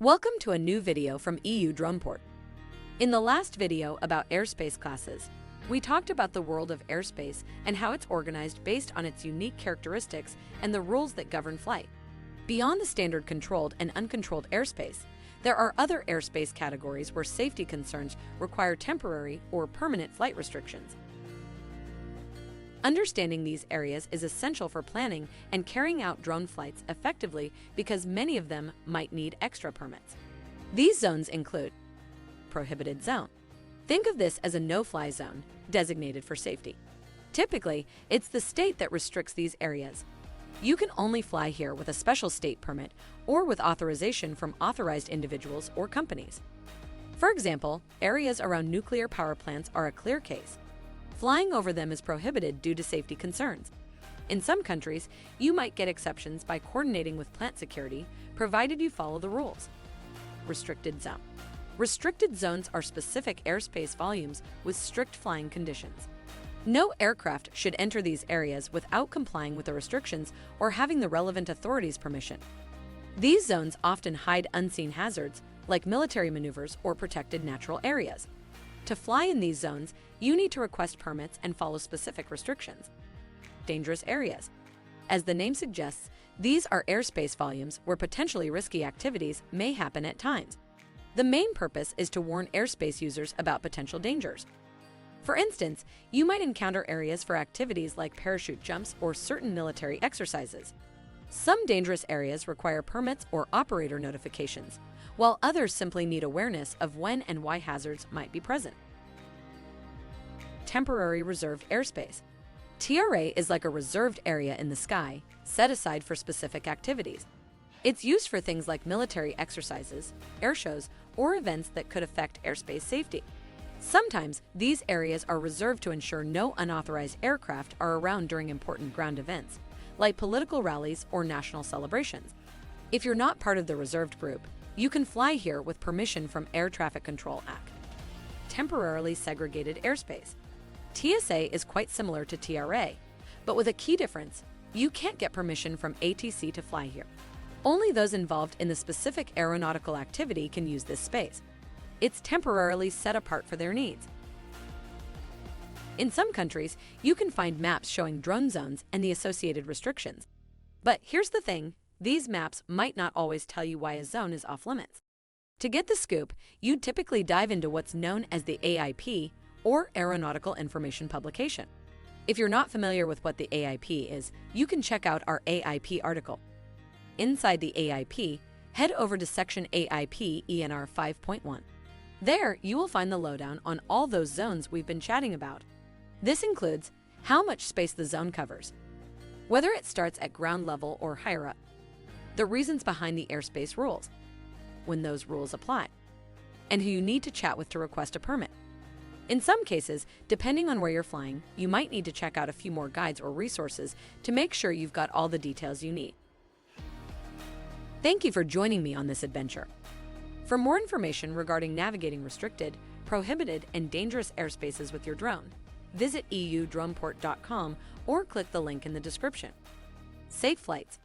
Welcome to a new video from EU Drumeport. In the last video about airspace classes, we talked about the world of airspace and how it's organized based on its unique characteristics and the rules that govern flight. Beyond the standard controlled and uncontrolled airspace, there are other airspace categories where safety concerns require temporary or permanent flight restrictions. Understanding these areas is essential for planning and carrying out drone flights effectively because many of them might need extra permits. These zones include Prohibited Zone. Think of this as a no-fly zone designated for safety. Typically, it's the state that restricts these areas. You can only fly here with a special state permit or with authorization from authorized individuals or companies. For example, areas around nuclear power plants are a clear case. Flying over them is prohibited due to safety concerns. In some countries, you might get exceptions by coordinating with plant security, provided you follow the rules. Restricted Zone. Restricted zones are specific airspace volumes with strict flying conditions. No aircraft should enter these areas without complying with the restrictions or having the relevant authorities' permission. These zones often hide unseen hazards, like military maneuvers or protected natural areas. To fly in these zones, you need to request permits and follow specific restrictions. Dangerous areas. As the name suggests, these are airspace volumes where potentially risky activities may happen at times. The main purpose is to warn airspace users about potential dangers. For instance, you might encounter areas for activities like parachute jumps or certain military exercises. Some dangerous areas require permits or operator notifications, while others simply need awareness of when and why hazards might be present. Temporary Reserved Airspace. TRA is like a reserved area in the sky, set aside for specific activities. It's used for things like military exercises, air shows, or events that could affect airspace safety. Sometimes, these areas are reserved to ensure no unauthorized aircraft are around during important ground events, like political rallies or national celebrations. If you're not part of the reserved group, you can fly here with permission from Air Traffic Control Act. Temporarily Segregated Airspace. TSA is quite similar to TRA, but with a key difference: you can't get permission from ATC to fly here. Only those involved in the specific aeronautical activity can use this space. It's temporarily set apart for their needs. In some countries, you can find maps showing drone zones and the associated restrictions. But here's the thing: these maps might not always tell you why a zone is off-limits. To get the scoop, you'd typically dive into what's known as the AIP, or Aeronautical Information Publication. If you're not familiar with what the AIP is, you can check out our AIP article. Inside the AIP, head over to section AIP ENR 5.1. There, you will find the lowdown on all those zones we've been chatting about. This includes how much space the zone covers, whether it starts at ground level or higher up, the reasons behind the airspace rules, when those rules apply, and who you need to chat with to request a permit. In some cases, depending on where you're flying, you might need to check out a few more guides or resources to make sure you've got all the details you need. Thank you for joining me on this adventure. For more information regarding navigating restricted, prohibited, and dangerous airspaces with your drone, visit eudrumeport.com or click the link in the description. Safe flights!